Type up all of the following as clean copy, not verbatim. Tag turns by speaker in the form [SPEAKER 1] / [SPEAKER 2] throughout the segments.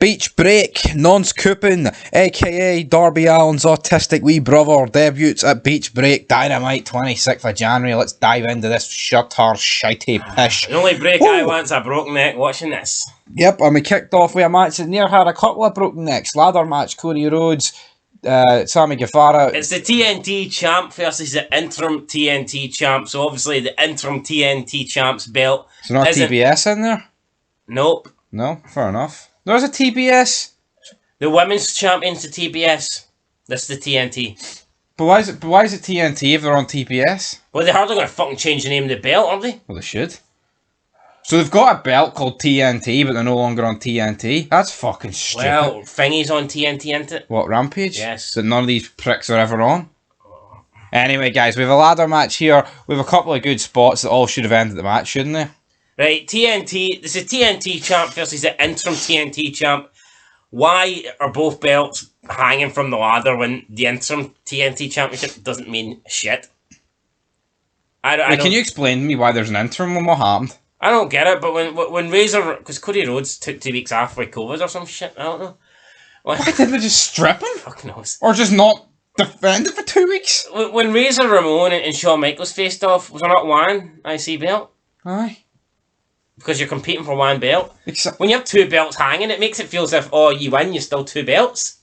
[SPEAKER 1] Beach Break, Nonce Coupon, aka Darby Allin's autistic wee brother, debuts at Beach Break Dynamite 26th of January. Let's dive into this shut-horse shitey pish.
[SPEAKER 2] The only break I want's a broken neck watching this.
[SPEAKER 1] Yep, and we kicked off with a match that near had a couple of broken necks. Ladder match, Cody Rhodes, Sammy Guevara.
[SPEAKER 2] It's the TNT champ versus the interim TNT champ. So obviously the interim TNT champ's belt.
[SPEAKER 1] So not TBS in there?
[SPEAKER 2] Nope.
[SPEAKER 1] No, fair enough. There's a TBS.
[SPEAKER 2] The women's champion's the TBS. That's the TNT.
[SPEAKER 1] But why is it TNT if they're on TBS?
[SPEAKER 2] Well, they're hardly going to fucking change the name of the belt, are they?
[SPEAKER 1] Well, they should. So they've got a belt called TNT, but they're no longer on TNT? That's fucking stupid.
[SPEAKER 2] Well, Thingy's on TNT, isn't it?
[SPEAKER 1] What, Rampage?
[SPEAKER 2] Yes.
[SPEAKER 1] That none of these pricks are ever on? Anyway, guys, we have a ladder match here. We have a couple of good spots that all should have ended the match, shouldn't they?
[SPEAKER 2] Right, TNT. This is TNT champ versus the interim TNT champ. Why are both belts hanging from the ladder when the interim TNT championship doesn't mean shit?
[SPEAKER 1] Can you explain to me why there's an interim and what happened?
[SPEAKER 2] I don't get it, but when Razor... Because Cody Rhodes took 2 weeks off with COVID or some shit, I don't know.
[SPEAKER 1] Why didn't they just strip him?
[SPEAKER 2] Fuck knows.
[SPEAKER 1] Or just not defend it for 2 weeks?
[SPEAKER 2] When Razor Ramon and Shawn Michaels faced off, was there not one IC belt?
[SPEAKER 1] Aye.
[SPEAKER 2] Because you're competing for one belt. When you have 2 belts hanging, it makes it feel as if, oh, you win, you're still 2 belts.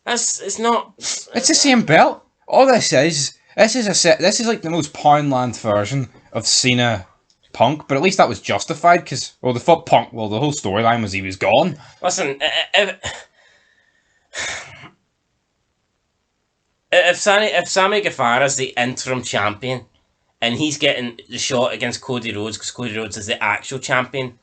[SPEAKER 2] It's not...
[SPEAKER 1] It's the same belt. All this is like the most Poundland version of Cena Punk, but at least that was justified because, well, the whole storyline was he was gone.
[SPEAKER 2] Listen, if Sammy Guevara's the interim champion, and he's getting the shot against Cody Rhodes because Cody Rhodes is the actual champion.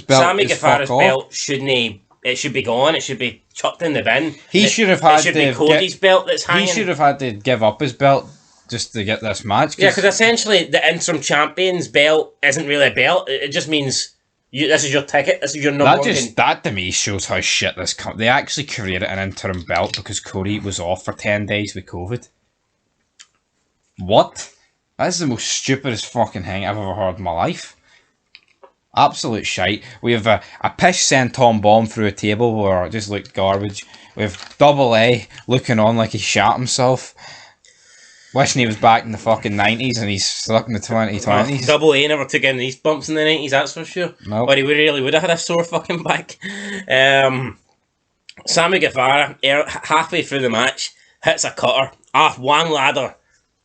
[SPEAKER 2] Sammy Guevara's belt should be gone. It should be chucked in the bin.
[SPEAKER 1] He should have had.
[SPEAKER 2] It should be Cody's belt that's hanging.
[SPEAKER 1] He should have had to give up his belt just to get this match.
[SPEAKER 2] Yeah, because essentially the interim champion's belt isn't really a belt. It just means this is your ticket. This is your number one.
[SPEAKER 1] That to me shows how shit this company. They actually created an interim belt because Cody was off for 10 days with COVID. What? That's the most stupidest fucking thing I've ever heard in my life. Absolute shite. We have a pish senton bomb through a table where it just looked garbage. We have Double A looking on like he shot himself. Wishing he was back in the fucking 90s and he's stuck in the 2020s.
[SPEAKER 2] Double A never took any of these bumps in the 90s, that's for sure.
[SPEAKER 1] Nope.
[SPEAKER 2] But he really would have had a sore fucking back. Sammy Guevara, halfway through the match, hits a cutter off one ladder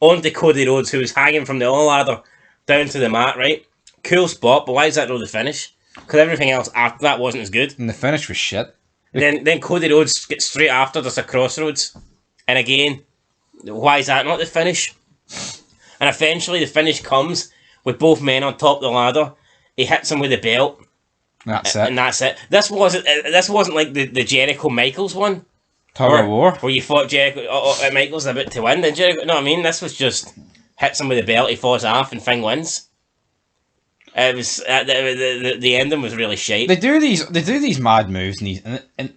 [SPEAKER 2] onto Cody Rhodes, who was hanging from the other ladder down to the mat, right? Cool spot, but why is that not the finish? Because everything else after that wasn't as good.
[SPEAKER 1] And the finish was shit.
[SPEAKER 2] Then Cody Rhodes gets straight after, there's a crossroads. And again, why is that not the finish? And eventually the finish comes with both men on top of the ladder. He hits him with the belt.
[SPEAKER 1] That's it.
[SPEAKER 2] And that's it. This wasn't like the Jericho Michaels one.
[SPEAKER 1] Tug of War.
[SPEAKER 2] Where you fought Jericho Michaels a bit to win. Then Jericho, you know what I mean? This was just hits him with the belt, he falls off, and Thing wins. It was the ending was really shite.
[SPEAKER 1] They do these mad moves and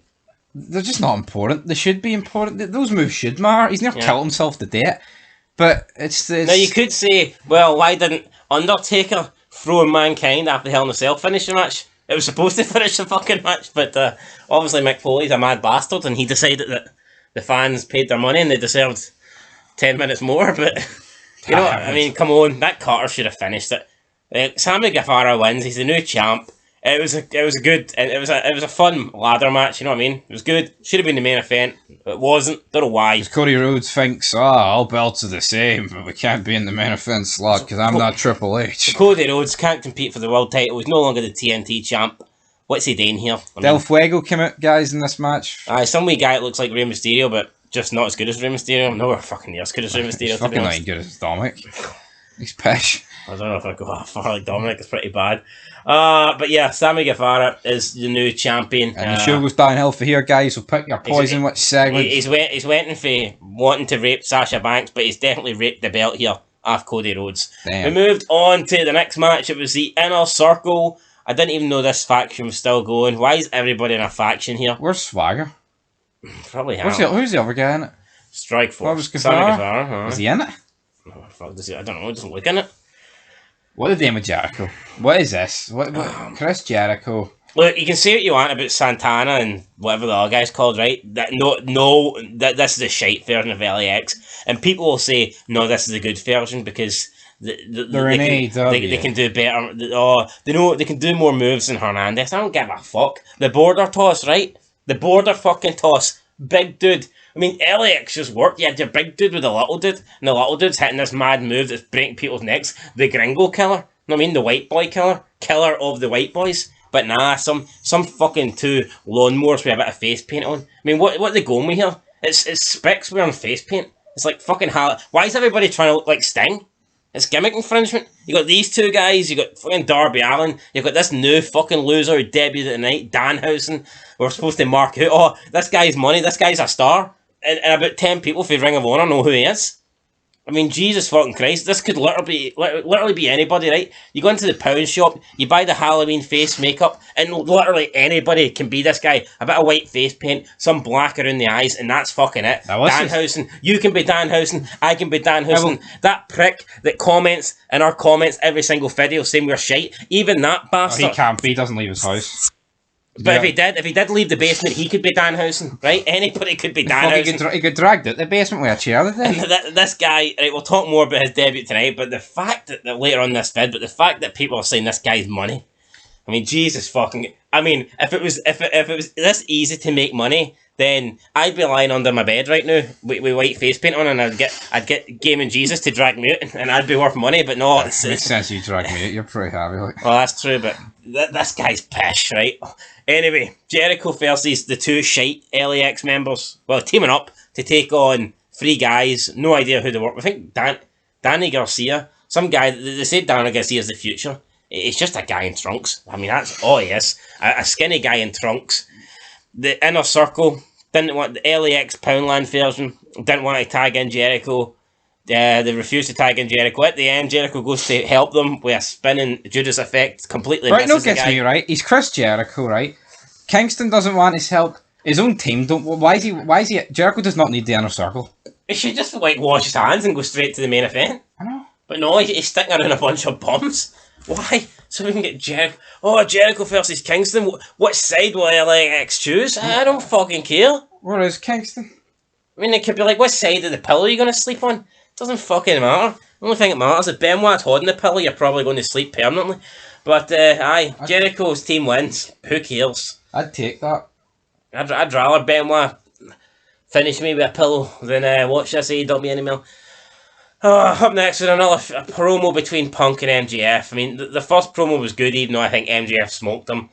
[SPEAKER 1] they're just not important. They should be important. Those moves should matter. He's never killed himself to death. But it's now
[SPEAKER 2] you could say, well, why didn't Undertaker throw in Mankind after the Hell in a Cell finish the match? It was supposed to finish the fucking match, but obviously Mick Foley's a mad bastard, and he decided that the fans paid their money and they deserved 10 minutes more. But you know what I mean? Come on, that cutter should have finished it. Sammy Guevara wins. He's the new champ. It was a fun ladder match. You know what I mean? It was good. Should have been the main event. It wasn't. Don't know why.
[SPEAKER 1] Cody Rhodes thinks, all belts are the same, but we can't be in the main event slot because I'm not Triple H.
[SPEAKER 2] Cody Rhodes can't compete for the world title. He's no longer the TNT champ. What's he doing here?
[SPEAKER 1] Del Fuego came out, guys, in this match.
[SPEAKER 2] Some wee guy that looks like Rey Mysterio, but just not as good as Rey Mysterio. Nowhere fucking near as good as Rey Mysterio.
[SPEAKER 1] He's fucking not as good as Dominic. He's pish.
[SPEAKER 2] I don't know if I go that far like Dominic. It's pretty bad. But yeah, Sammy Guevara is the new champion.
[SPEAKER 1] And the show goes downhill for here, guys. So pick your poison. Which segment?
[SPEAKER 2] He's waiting for wanting to rape Sasha Banks, but he's definitely raped the belt here off Cody Rhodes.
[SPEAKER 1] Damn.
[SPEAKER 2] We moved on to the next match. It was the Inner Circle. I didn't even know this faction was still going. Why is everybody in a faction here?
[SPEAKER 1] Where's Swagger?
[SPEAKER 2] Probably
[SPEAKER 1] who's the other guy in it?
[SPEAKER 2] Strike Force.
[SPEAKER 1] What was Guevara?
[SPEAKER 2] Sammy Guevara.
[SPEAKER 1] Was he in it?
[SPEAKER 2] Oh, fuck, I don't know. It doesn't look in it.
[SPEAKER 1] What the name of Jericho? What is this? What Chris Jericho.
[SPEAKER 2] Look, you can say what you want about Santana and whatever the other guy's called, right? That this is a shite version of LAX, and people will say, no, this is a good version because
[SPEAKER 1] They're in AEW.
[SPEAKER 2] they can do better. Oh, they know they can do more moves than Hernandez. I don't give a fuck. The border toss, right? The border fucking toss, big dude. I mean, LAX just worked. You had your big dude with the little dude, and the little dude's hitting this mad move that's breaking people's necks. The Gringo killer. You know what I mean? The white boy killer of the white boys. But nah, some fucking two lawnmowers with a bit of face paint on. I mean, what are they going with here? It's Specs wearing face paint. It's like fucking hell. Why is everybody trying to look like Sting? It's gimmick infringement. You got these two guys, you got fucking Darby Allin, you got this new fucking loser who debuted tonight, Danhausen. We're supposed to mark out, oh, this guy's money, this guy's a star. And about 10 people from Ring of Honor know who he is. I mean, Jesus fucking Christ, this could literally be anybody, right? You go into the pound shop, you buy the Halloween face makeup, and literally anybody can be this guy. A bit of white face paint, some black around the eyes, and that's fucking it. Danhausen, you can be Danhausen, I can be Danhausen. That prick that comments in our comments every single video saying we're shite, even that bastard.
[SPEAKER 1] Oh, he can't be, he doesn't leave his house.
[SPEAKER 2] But if he did leave the basement, he could be Danhausen, right? Anybody could be Danhausen.
[SPEAKER 1] He could dragged out the basement with a chair today.
[SPEAKER 2] This guy, right, we'll talk more about his debut tonight, but the fact that later on this vid, but the fact that people are saying this guy's money, I mean, Jesus fucking, I mean, if it was this easy to make money, then I'd be lying under my bed right now with white face paint on, and I'd get Gaming Jesus to drag me out, and I'd be worth money. But no,
[SPEAKER 1] it makes sense you drag me out. You're pretty heavy, like.
[SPEAKER 2] Well, that's true, but this guy's pish, right? Anyway, Jericho versus the two shite LAX members. Well, teaming up to take on three guys. No idea who they were. I think Danny Garcia, some guy. They say Danny Garcia's the future. It's just a guy in trunks. I mean, that's all he is. A skinny guy in trunks. The Inner Circle didn't want the LAX Poundland version. Didn't want to tag in Jericho. They refused to tag in Jericho. At the end, Jericho goes to help them with a spinning Judas effect. Completely
[SPEAKER 1] right,
[SPEAKER 2] misses
[SPEAKER 1] no, gets me right. He's Chris Jericho, right? Kingston doesn't want his help. His own team don't. Why is he? Jericho does not need the Inner Circle.
[SPEAKER 2] He should just like wash his hands and go straight to the main event.
[SPEAKER 1] I know.
[SPEAKER 2] But no, he's sticking around a bunch of bums. Why? So we can get Jericho. Oh, Jericho versus Kingston. What side will LAX choose? I don't fucking care.
[SPEAKER 1] Where is Kingston?
[SPEAKER 2] I mean, it could be like, what side of the pillow are you going to sleep on? Doesn't fucking matter. The only thing that matters is if Benoit's holding the pillow, you're probably going to sleep permanently. But, Jericho's team wins. Who cares?
[SPEAKER 1] I'd take that.
[SPEAKER 2] I'd rather Benoit finish me with a pillow than watch this AEW anymore. Up next with another promo between Punk and MJF. I mean, the first promo was good, even though I think MJF smoked him.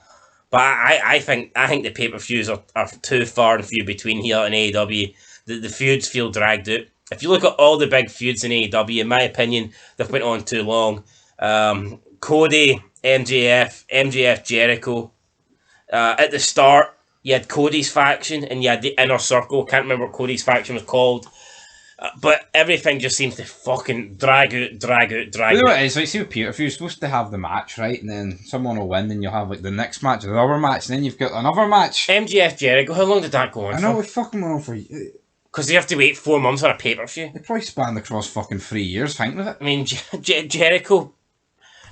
[SPEAKER 2] But I think the pay-per-views are too far and few between here in AEW. The feuds feel dragged out. If you look at all the big feuds in AEW, in my opinion, they've went on too long. Cody, MJF, Jericho. At the start, you had Cody's faction and you had the Inner Circle. Can't remember what Cody's faction was called. But everything just seems to fucking drag out.
[SPEAKER 1] You know what it is? Like, see with Peter, if you're supposed to have the match, right, and then someone will win, then you'll have like the next match, another match, and then you've got another match.
[SPEAKER 2] MJF Jericho, how long did that go on
[SPEAKER 1] I know, it fucking went on for...
[SPEAKER 2] Because you have to wait 4 months for a pay-per-view.
[SPEAKER 1] It probably spanned across fucking 3 years, think of it.
[SPEAKER 2] I mean, Jericho,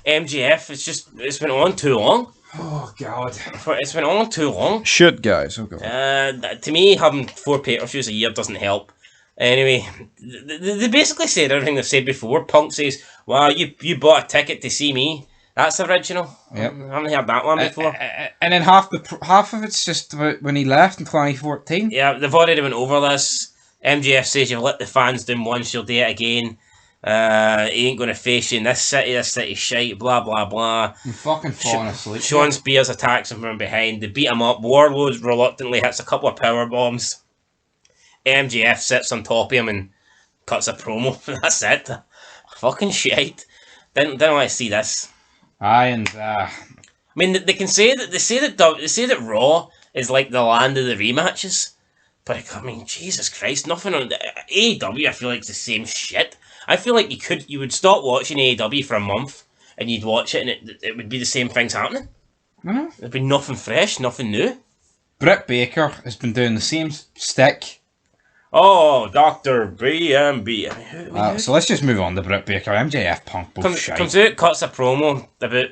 [SPEAKER 2] MJF, it's been on too long.
[SPEAKER 1] Oh, God.
[SPEAKER 2] It's been on too long.
[SPEAKER 1] Shit, guys. Oh, God.
[SPEAKER 2] To me, having 4 pay-per-views a year doesn't help. Anyway, they basically said everything they've said before. Punk says, wow, you bought a ticket to see me. That's original.
[SPEAKER 1] Yep.
[SPEAKER 2] I haven't heard that one before.
[SPEAKER 1] And then half of it's just about when he left in 2014.
[SPEAKER 2] Yeah, they've already went over this. MJF says you've let the fans down once, you'll do it again. He ain't going to face you in this city's shite, blah, blah, blah.
[SPEAKER 1] I'm fucking falling asleep.
[SPEAKER 2] Sean Spears attacks him from behind. They beat him up. Warlord reluctantly hits a couple of power bombs. MJF sits on top of him and cuts a promo. That's it. Fucking shite. Didn't want to see this.
[SPEAKER 1] Aye, and
[SPEAKER 2] I mean, they say that Raw is like the land of the rematches, but I mean, Jesus Christ, nothing on AEW. I feel like it's the same shit. I feel like you would stop watching AEW for a month and you'd watch it and it would be the same things happening.
[SPEAKER 1] Mm-hmm.
[SPEAKER 2] There'd be nothing fresh, nothing new.
[SPEAKER 1] Britt Baker has been doing the same stick.
[SPEAKER 2] Oh, Dr. B&B.
[SPEAKER 1] So let's just move on to Britt Baker. MJF Punk both
[SPEAKER 2] comes out, cuts a promo about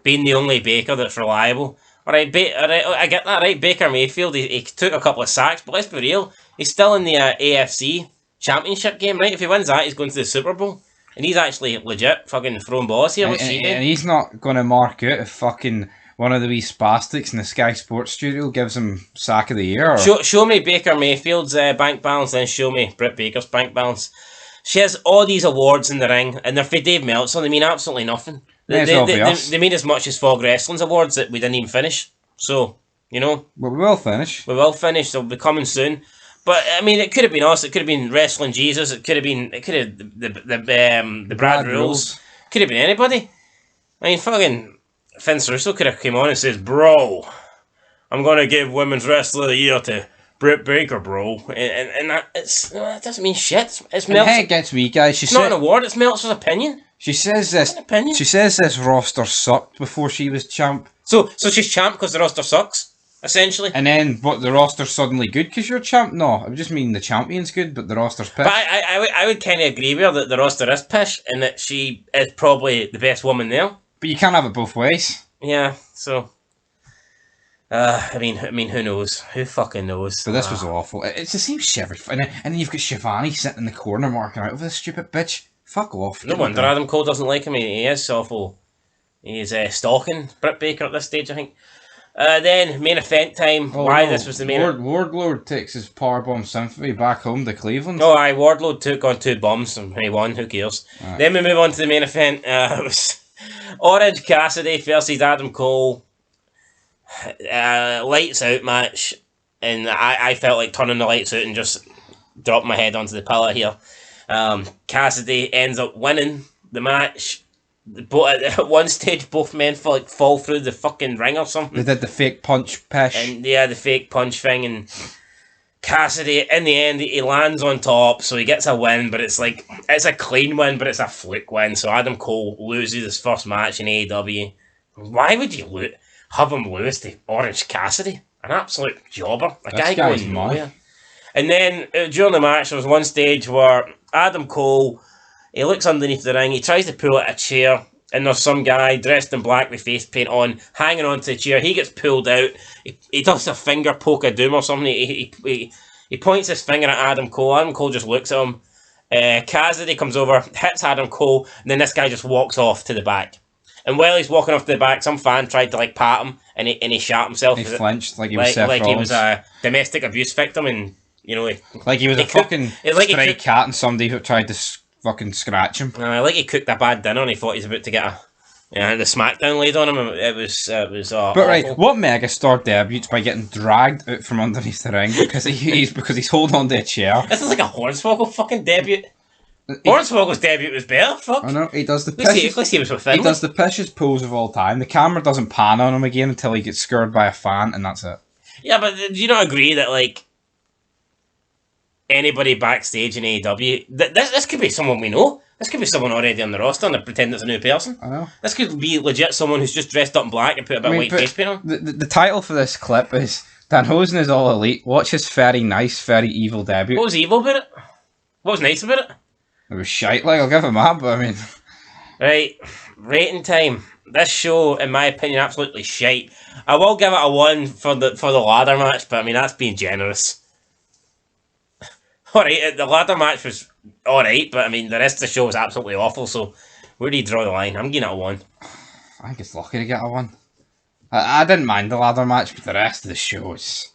[SPEAKER 2] being the only Baker that's reliable. Alright, I get that, right? Baker Mayfield, he took a couple of sacks, but let's be real, he's still in the AFC Championship game, right? If he wins that, he's going to the Super Bowl. And he's actually legit fucking throwing balls here. What's she doing?
[SPEAKER 1] And he's not going to mark out if fucking one of the wee spastics in the Sky Sports studio gives him sack of the year. Or...
[SPEAKER 2] Show me Baker Mayfield's bank balance, then show me Britt Baker's bank balance. She has all these awards in the ring, and they're for Dave Meltzer. They mean absolutely nothing. They mean as much as Fog Wrestling's awards that we didn't even finish. So, you know.
[SPEAKER 1] But we will finish.
[SPEAKER 2] We will finish. They'll be coming soon. But I mean, it could have been us. It could have been Wrestling Jesus. It could have been. It could have the Brad Rules. Could have been anybody. I mean, fucking Vince Russo could have come on and says, "Bro, I'm gonna give Women's Wrestler of the Year to Britt Baker, bro." And that that doesn't mean shit. It's Meltzer.
[SPEAKER 1] Hey, it gets me, guys.
[SPEAKER 2] It's not an award. It's Meltzer's opinion.
[SPEAKER 1] She says this. She says this roster sucked before she was champ.
[SPEAKER 2] So she's champ because the roster sucks. Essentially.
[SPEAKER 1] And then, but the roster's suddenly good because you're champ? No, it would just mean the champion's good, but the roster's pish.
[SPEAKER 2] But I would kind of agree with her that the roster is pish and that she is probably the best woman there.
[SPEAKER 1] But you can't have it both ways.
[SPEAKER 2] Yeah, so... I mean, who knows? Who fucking knows?
[SPEAKER 1] But this was awful. It's the same shit. And then you've got Shivani sitting in the corner marking out with this stupid bitch. Fuck off.
[SPEAKER 2] No wonder Adam Cole doesn't like him. He is awful. He's stalking Britt Baker at this stage, I think. Then, main event time. This was the main...
[SPEAKER 1] Wardlow takes his Powerbomb Symphony back home to Cleveland.
[SPEAKER 2] Oh, aye, Wardlow took on 2 bombs and he won. Who cares? Right. Then we move on to the main event. It was Orange Cassidy versus Adam Cole. Lights out match. And I felt like turning the lights out and just dropping my head onto the pillow here. Cassidy ends up winning the match. But at one stage, both men fall through the fucking ring or something.
[SPEAKER 1] They did the fake punch pish.
[SPEAKER 2] And yeah, the fake punch thing. And Cassidy, in the end, he lands on top, so he gets a win. But it's like, it's a clean win, but it's a fluke win. So Adam Cole loses his first match in AEW. Why would you have him lose to Orange Cassidy? An absolute jobber. A guy going nowhere. And then during the match, there was one stage where Adam Cole... He looks underneath the ring, he tries to pull out a chair, and there's some guy dressed in black with face paint on, hanging onto the chair. He gets pulled out, he does a finger poke of doom or something, he points his finger at Adam Cole just looks at him. Cassidy comes over, hits Adam Cole, and then this guy just walks off to the back. And while he's walking off to the back, some fan tried to pat him, and he shot himself.
[SPEAKER 1] He flinched like he was Seth
[SPEAKER 2] Rollins.
[SPEAKER 1] He
[SPEAKER 2] was a domestic abuse victim, and, you know...
[SPEAKER 1] Like he was a fucking stray cat and somebody who tried to... fucking scratch him.
[SPEAKER 2] Like he cooked a bad dinner and he thought he was about to get the smackdown laid on him. It was But
[SPEAKER 1] awful. Right, what megastar debutes by getting dragged out from underneath the ring because he's holding on to a chair?
[SPEAKER 2] This is like a Hornswoggle fucking debut. Hornswoggle's debut was better. Fuck.
[SPEAKER 1] I know he does the
[SPEAKER 2] at least he was with Finley.
[SPEAKER 1] He does the pishest pose of all time. The camera doesn't pan on him again until he gets scared by a fan, and that's it.
[SPEAKER 2] Yeah, but do you not agree that like anybody backstage in AEW, this could be someone we know. This could be someone already on the roster and they pretend it's a new person.
[SPEAKER 1] I know.
[SPEAKER 2] This could be legit someone who's just dressed up in black and put a bit of white face paint on.
[SPEAKER 1] The title for this clip is Danhausen is all elite. Watch his very nice, very evil debut.
[SPEAKER 2] What was evil about it? What was nice about it?
[SPEAKER 1] It was shite, like, I'll give him that, but I mean...
[SPEAKER 2] Right, rating time. This show, in my opinion, absolutely shite. I will give it a 1 for the ladder match, but I mean, that's being generous. Alright, the ladder match was alright, but I mean, the rest of the show was absolutely awful, so where do you draw the line? I'm giving it a 1.
[SPEAKER 1] I think it's lucky to get a 1. I didn't mind the ladder match, but the rest of the show is...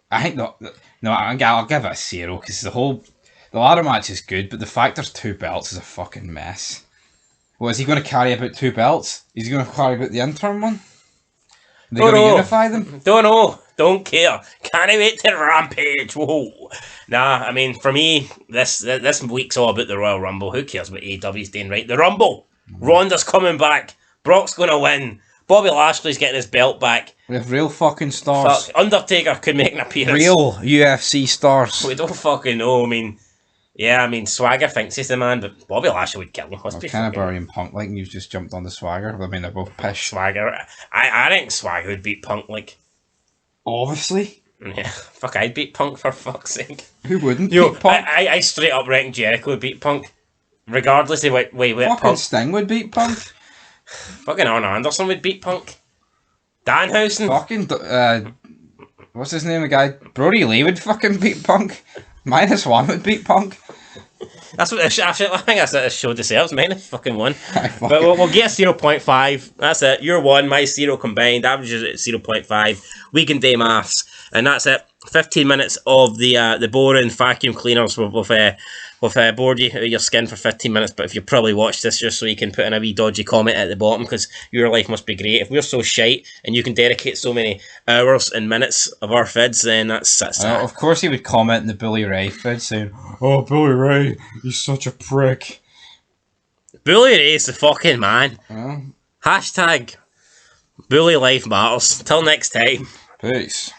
[SPEAKER 1] I think I'll give it a 0, because the ladder match is good, but the fact there's 2 belts is a fucking mess. Well, is he going to carry about 2 belts? Is he going to carry about the interim one? Are they going to unify them?
[SPEAKER 2] Don't know. Don't care. Can't wait to Rampage. Whoa. Nah, I mean, for me, this week's all about the Royal Rumble. Who cares what AEW's doing, right? The Rumble. Ronda's coming back. Brock's going to win. Bobby Lashley's getting his belt back.
[SPEAKER 1] We have real fucking stars.
[SPEAKER 2] Undertaker could make an appearance.
[SPEAKER 1] Real UFC stars.
[SPEAKER 2] We don't fucking know. I mean, Swagger thinks he's the man, but Bobby Lashley would kill him.
[SPEAKER 1] Kind of burying Punk, like, and you've just jumped on the Swagger. I mean, they're both pish.
[SPEAKER 2] Swagger. I think Swagger would beat Punk, like...
[SPEAKER 1] Obviously.
[SPEAKER 2] Yeah, fuck, I'd beat Punk for fuck's sake.
[SPEAKER 1] Who wouldn't beat Punk?
[SPEAKER 2] I straight up reckon Jericho would beat Punk. Regardless of what
[SPEAKER 1] fucking
[SPEAKER 2] Punk...
[SPEAKER 1] Sting would beat Punk.
[SPEAKER 2] Fucking Arn Anderson would beat Punk. Danhausen.
[SPEAKER 1] Fucking, what's his name, the guy? Brody Lee would fucking beat Punk. -1 would beat Punk.
[SPEAKER 2] That's what I think that's what the show deserves, -1.
[SPEAKER 1] Fuck
[SPEAKER 2] But
[SPEAKER 1] it.
[SPEAKER 2] we'll get 0.5. That's it. Your 1, my 0 combined. Averages at 0.5. We can do maths. And that's it. 15 minutes of the boring vacuum cleaners with bored you out of your skin for 15 minutes. But if you probably watched this just so you can put in a wee dodgy comment at the bottom, because your life must be great. If we're so shite and you can dedicate so many hours and minutes of our vids, then that's
[SPEAKER 1] Of course he would comment in the Billy Ray vid saying, "Oh, Billy Ray, he's such a prick."
[SPEAKER 2] Bully Ray's the fucking man.
[SPEAKER 1] Well,
[SPEAKER 2] Hashtag Bully Life Matters. Till next time.
[SPEAKER 1] peace.